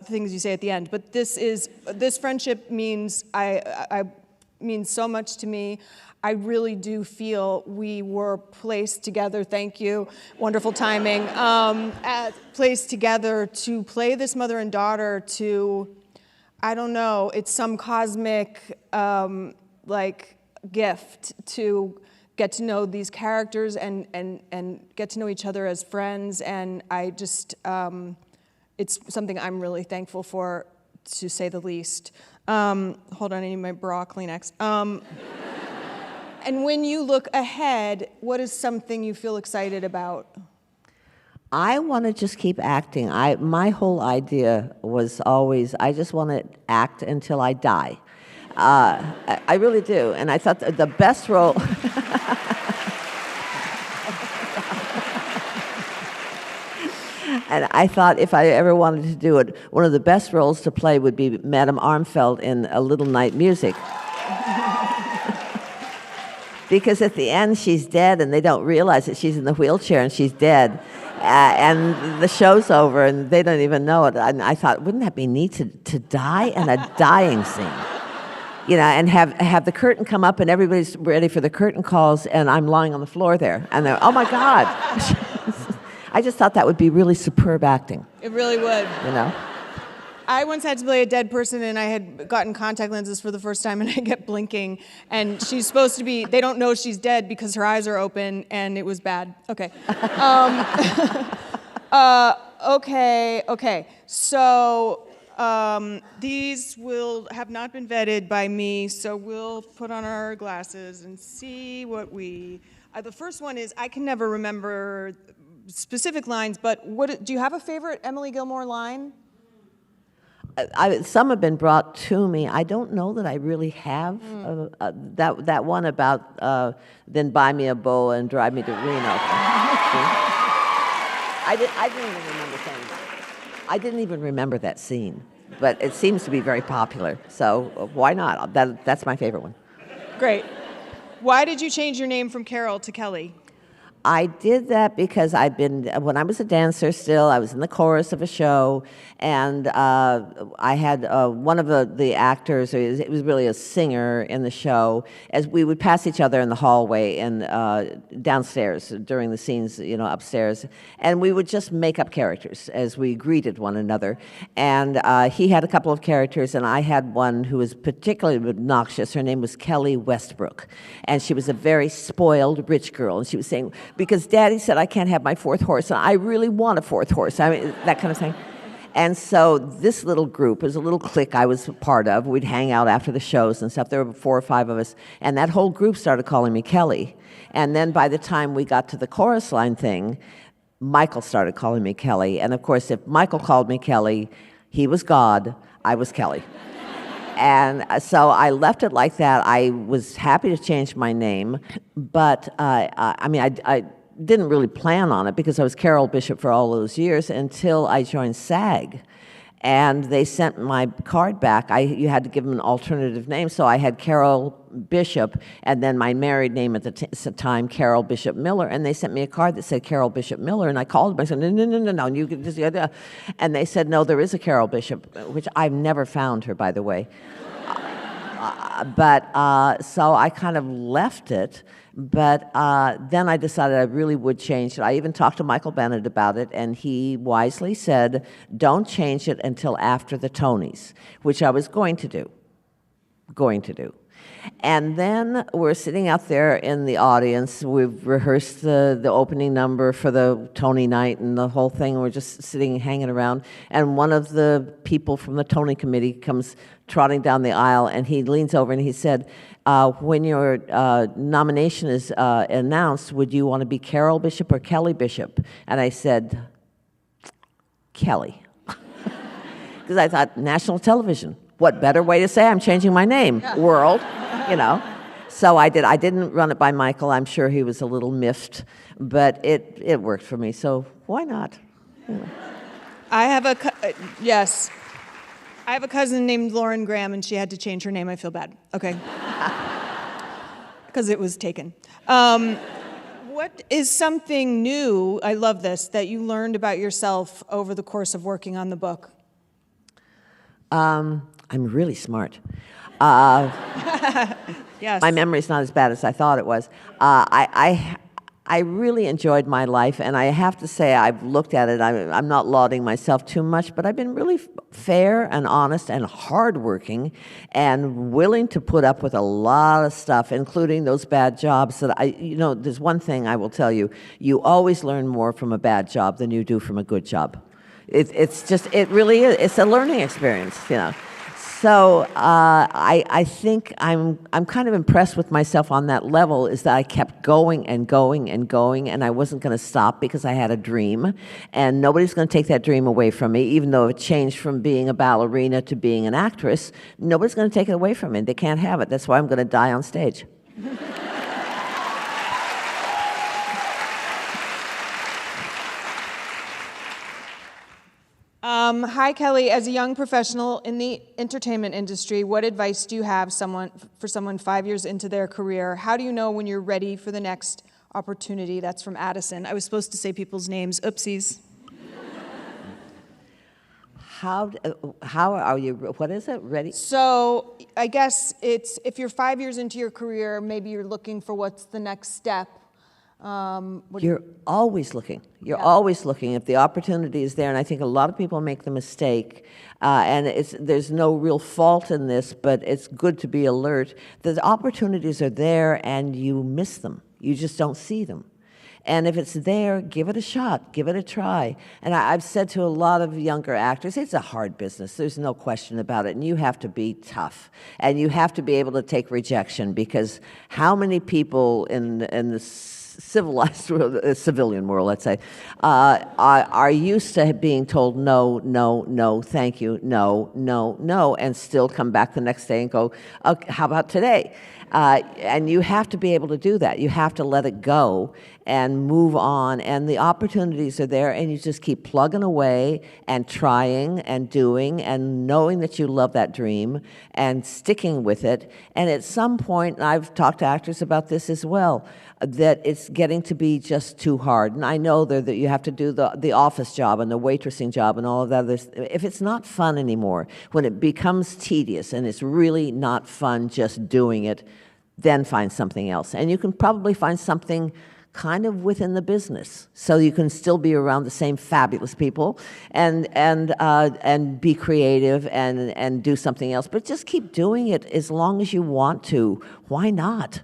Speaker 2: things you say at the end. But this friendship means means so much to me. I really do feel we were placed together. Thank you. Wonderful timing. Placed together to play this mother and daughter to, I don't know, it's some cosmic gift to get to know these characters and get to know each other as friends. And I just, it's something I'm really thankful for, to say the least. Hold on, I need my bra Kleenex. And when you look ahead, what is something you feel excited about?
Speaker 1: I want to just keep acting. My whole idea was always, I just want to act until I die. I really do. And I thought the best role... And I thought if I ever wanted to do it, one of the best roles to play would be Madame Armfeldt in A Little Night Music. Because at the end, she's dead, and they don't realize that she's in the wheelchair and she's dead. And the show's over, and they don't even know it. And I thought, wouldn't that be neat to die in a dying scene? And have the curtain come up, and everybody's ready for the curtain calls, and I'm lying on the floor there. And they're, oh, my God. I just thought that would be really superb acting.
Speaker 2: It really would. I once had to play a dead person, and I had gotten contact lenses for the first time, and I kept blinking. And she's supposed to be, they don't know she's dead because her eyes are open, and it was bad. Okay. Okay. So these will have not been vetted by me, so we'll put on our glasses and see what we... the first one is, I can never remember specific lines, but do you have a favorite Emily Gilmore line?
Speaker 1: Some have been brought to me. I don't know that I really have. That one about then buy me a bow and drive me to Reno. I didn't even remember saying that. I didn't even remember that scene, but it seems to be very popular. So why not? That's my favorite one.
Speaker 2: Great. Why did you change your name from Carol to Kelly?
Speaker 1: I did that because when I was a dancer still, I was in the chorus of a show, and I had one of the actors, it was really a singer in the show, as we would pass each other in the hallway and downstairs during the scenes, upstairs, and we would just make up characters as we greeted one another. And he had a couple of characters, and I had one who was particularly obnoxious. Her name was Kelly Westbrook, and she was a very spoiled rich girl, and she was saying, because Daddy said I can't have my fourth horse, and I really want a fourth horse. I mean, that kind of thing. And so this little group is a little clique I was part of. We'd hang out after the shows and stuff. There were 4 or 5 of us. And that whole group started calling me Kelly. And then by the time we got to the chorus line thing, Michael started calling me Kelly. And of course, if Michael called me Kelly, he was God, I was Kelly. And so I left it like that. I was happy to change my name, but I didn't really plan on it because I was Carol Bishop for all those years until I joined SAG. And they sent my card back. You had to give them an alternative name, so I had Carol Bishop, and then my married name at the time, Carol Bishop Miller, and they sent me a card that said Carol Bishop Miller, and I called them. I said, no, you can just, and they said, no, there is a Carol Bishop, which I've never found her, by the way. So I kind of left it, but then I decided I really would change it. I even talked to Michael Bennett about it, and he wisely said, don't change it until after the Tonys, which I was going to do. And then we're sitting out there in the audience. We've rehearsed the opening number for the Tony night and the whole thing. We're just sitting, hanging around. And one of the people from the Tony committee comes trotting down the aisle, and he leans over and he said, when your nomination is announced, would you want to be Carol Bishop or Kelly Bishop? And I said, Kelly. Because I thought, national television. What better way to say I'm changing my name, world, So I did. I didn't run it by Michael. I'm sure he was a little miffed, but it worked for me, so why not?
Speaker 2: I have a cousin named Lauren Graham, and she had to change her name. I feel bad. Okay. Because it was taken. What is something new, I love this, that you learned about yourself over the course of working on the book?
Speaker 1: I'm really smart.
Speaker 2: Yes.
Speaker 1: My memory's not as bad as I thought it was. I really enjoyed my life, and I have to say I've looked at it. I'm not lauding myself too much, but I've been really fair and honest and hardworking and willing to put up with a lot of stuff, including those bad jobs that there's one thing I will tell you. You always learn more from a bad job than you do from a good job. It really is. It's a learning experience, So I think I'm kind of impressed with myself on that level, is that I kept going and going and going, and I wasn't going to stop because I had a dream, and nobody's going to take that dream away from me, even though it changed from being a ballerina to being an actress. Nobody's going to take it away from me. They can't have it. That's why I'm going to die on stage.
Speaker 2: Hi, Kelly. As a young professional in the entertainment industry, what advice do you have for someone 5 years into their career? How do you know when you're ready for the next opportunity? That's from Addison. I was supposed to say people's names. Oopsies.
Speaker 1: How are you, what is it, ready?
Speaker 2: So I guess it's, if you're 5 years into your career, maybe you're looking for what's the next step.
Speaker 1: You're always looking. You're always looking. If the opportunity is there, and I think a lot of people make the mistake, and there's no real fault in this, but it's good to be alert. The opportunities are there, and you miss them. You just don't see them. And if it's there, give it a shot, give it a try. And I've said to a lot of younger actors, it's a hard business, there's no question about it, and you have to be tough. And you have to be able to take rejection, because how many people in the civilized world, civilian world, let's say, are used to being told no, no, no, thank you, no, no, no, and still come back the next day and go, okay, how about today? And you have to be able to do that. You have to let it go and move on, and the opportunities are there, and you just keep plugging away and trying and doing and knowing that you love that dream and sticking with it. And at some point, and I've talked to actors about this as well, that it's getting to be just too hard. And I know that you have to do the office job and the waitressing job and all of that. If it's not fun anymore, when it becomes tedious and it's really not fun just doing it, then find something else. And you can probably find something kind of within the business, so you can still be around the same fabulous people and be creative and do something else. But just keep doing it as long as you want to. Why not?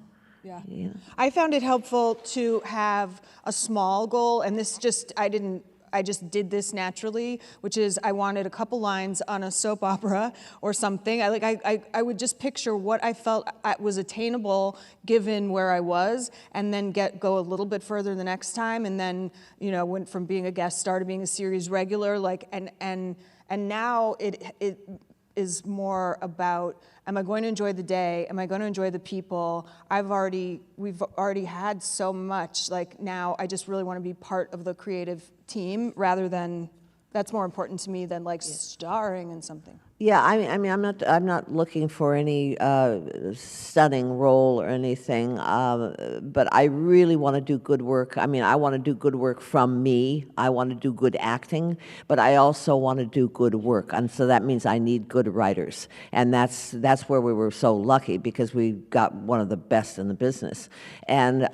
Speaker 2: Yeah. I found it helpful to have a small goal, and this just, I didn't I just did this naturally, which is I wanted a couple lines on a soap opera or something. I would just picture what I felt was attainable given where I was, and then go a little bit further the next time, and then went from being a guest star to being a series regular. And now it is more about, am I going to enjoy the day? Am I going to enjoy the people? We've already had so much. Like, now I just really want to be part of the creative team rather than, that's more important to me than starring in something.
Speaker 1: Yeah, I mean, I'm not looking for any stunning role or anything, but I really want to do good work. I mean, I want to do good work from me. I want to do good acting, but I also want to do good work, and so that means I need good writers, and that's where we were so lucky, because we got one of the best in the business, and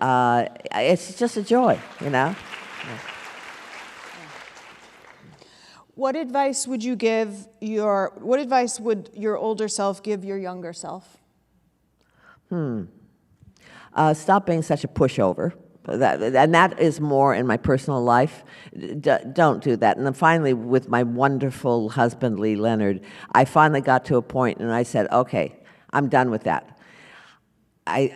Speaker 1: it's just a joy, Yeah.
Speaker 2: What advice would you give what advice would your older self give your younger self?
Speaker 1: Stop being such a pushover. And that is more in my personal life. Don't do that. And then finally, with my wonderful husband, Lee Leonard, I finally got to a point and I said, okay, I'm done with that.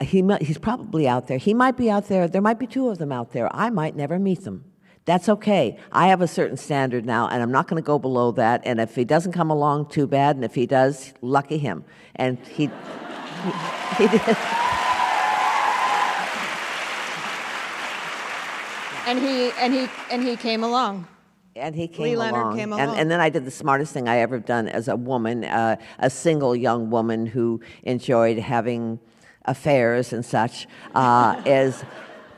Speaker 1: He's probably out there. He might be out there. There might be two of them out there. I might never meet them. That's okay. I have a certain standard now, and I'm not going to go below that. And if he doesn't come along, too bad. And if he does, lucky him. And he did.
Speaker 2: And he came along.
Speaker 1: And he came
Speaker 2: Lee
Speaker 1: along.
Speaker 2: Leonard came along.
Speaker 1: And then I did the smartest thing I ever done as a woman, a single young woman who enjoyed having affairs and such, is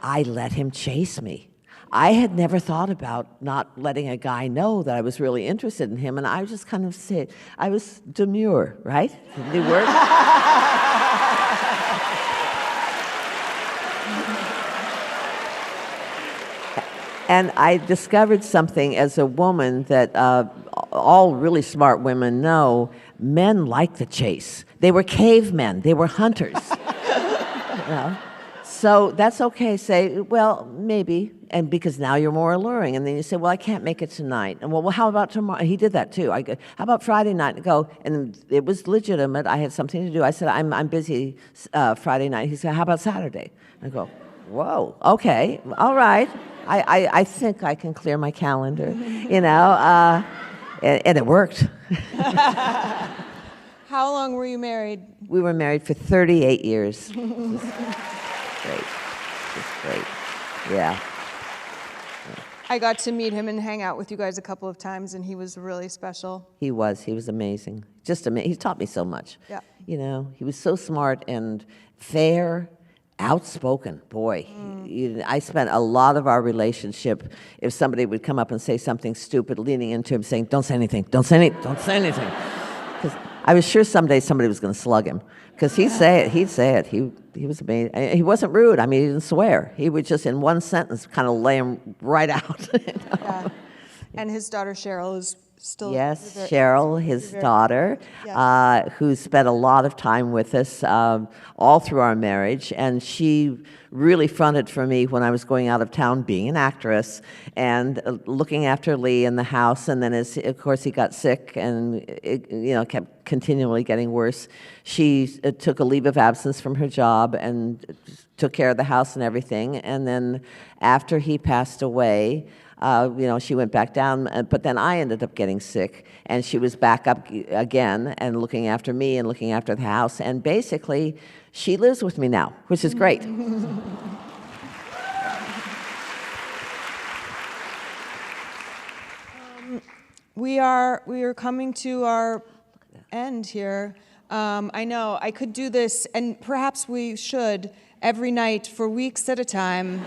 Speaker 1: I let him chase me. I had never thought about not letting a guy know that I was really interested in him, and I just kind of said, I was demure, right? New word? And I discovered something as a woman that all really smart women know: men like the chase. They were cavemen. They were hunters. So that's okay. Say, well, maybe, and because now you're more alluring. And then you say, well, I can't make it tonight. And well, how about tomorrow? He did that too. I go, how about Friday night? And go, and it was legitimate. I had something to do. I said, I'm busy Friday night. He said, how about Saturday? I go, whoa, okay, all right. I think I can clear my calendar, and it worked.
Speaker 2: How long were you married?
Speaker 1: We were married for 38 years. Great. Just great. Yeah.
Speaker 2: I got to meet him and hang out with you guys a couple of times, and he was really special.
Speaker 1: He was amazing. Just amazing. He taught me so much.
Speaker 2: Yeah.
Speaker 1: He was so smart and fair, outspoken. Boy, I spent a lot of our relationship, if somebody would come up and say something stupid, leaning into him saying, don't say anything, don't say anything, don't say anything. Because I was sure someday somebody was going to slug him. Because he'd say it. He was amazing. He wasn't rude. I mean, he didn't swear. He would just, in one sentence, kind of lay him right out.
Speaker 2: Yeah. And his daughter Cheryl is still.
Speaker 1: Yes, Cheryl, his daughter, who spent a lot of time with us all through our marriage, and she really fronted for me when I was going out of town, being an actress, and looking after Lee in the house. And then, of course, he got sick, and it, kept continually getting worse. She took a leave of absence from her job and took care of the house and everything. And then, after he passed away, she went back down, but then I ended up getting sick, and she was back up again and looking after me and looking after the house, and basically she lives with me now, which is great.
Speaker 2: We are coming to our end here. I know I could do this, and perhaps we should, every night for weeks at a time.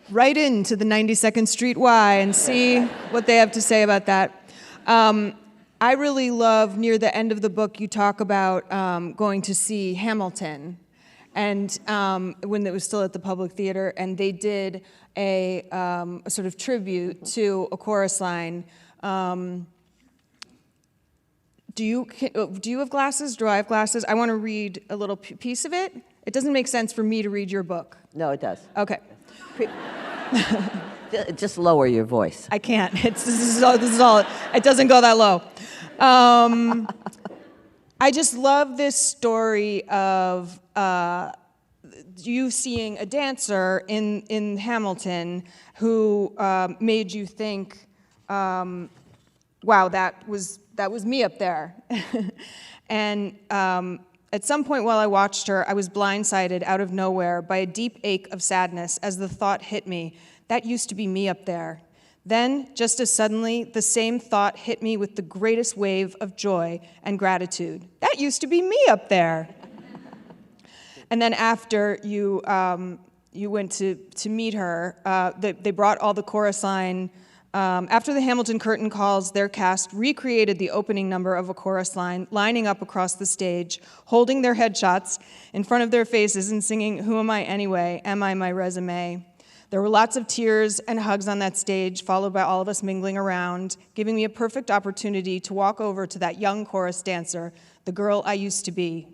Speaker 2: Right into the 92nd Street Y and see what they have to say about that. I really love, near the end of the book, you talk about going to see Hamilton, and when it was still at the Public Theater, and they did a sort of tribute to a chorus line. Do you have glasses? Do I have glasses? I want to read a little piece of it. It doesn't make sense for me to read your book.
Speaker 1: No, it does.
Speaker 2: Okay.
Speaker 1: Just lower your voice.
Speaker 2: I can't. This is all. It doesn't go that low. I just love this story of you seeing a dancer in Hamilton who made you think, wow, that was me up there. And at some point while I watched her, I was blindsided out of nowhere by a deep ache of sadness as the thought hit me, that used to be me up there. Then, just as suddenly, the same thought hit me with the greatest wave of joy and gratitude. That used to be me up there. And then after you went to meet her, they brought all the chorus line. After the Hamilton curtain calls, their cast recreated the opening number of a chorus line, lining up across the stage, holding their headshots in front of their faces and singing, "Who am I anyway? Am I my resume?" There were lots of tears and hugs on that stage, followed by all of us mingling around, giving me a perfect opportunity to walk over to that young chorus dancer, the girl I used to be.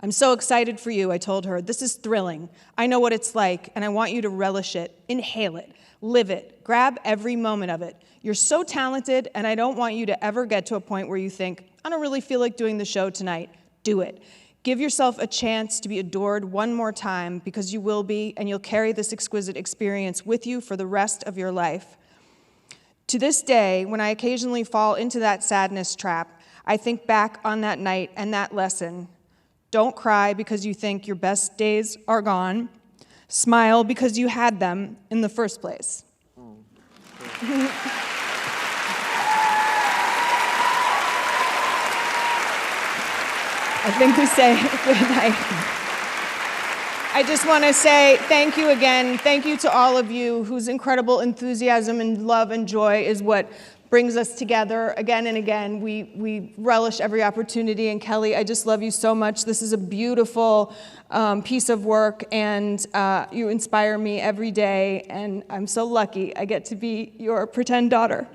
Speaker 2: "I'm so excited for you," I told her. "This is thrilling. I know what it's like, and I want you to relish it, inhale it, live it, grab every moment of it. You're so talented, and I don't want you to ever get to a point where you think, I don't really feel like doing the show tonight. Do it. Give yourself a chance to be adored one more time, because you will be, and you'll carry this exquisite experience with you for the rest of your life." To this day, when I occasionally fall into that sadness trap, I think back on that night and that lesson. Don't cry because you think your best days are gone. Smile because you had them in the first place. I think we say good night. I just want to say thank you again. Thank you to all of you whose incredible enthusiasm and love and joy is what brings us together again and again. We relish every opportunity. And Kelly, I just love you so much. This is a beautiful piece of work, and you inspire me every day. And I'm so lucky I get to be your pretend daughter.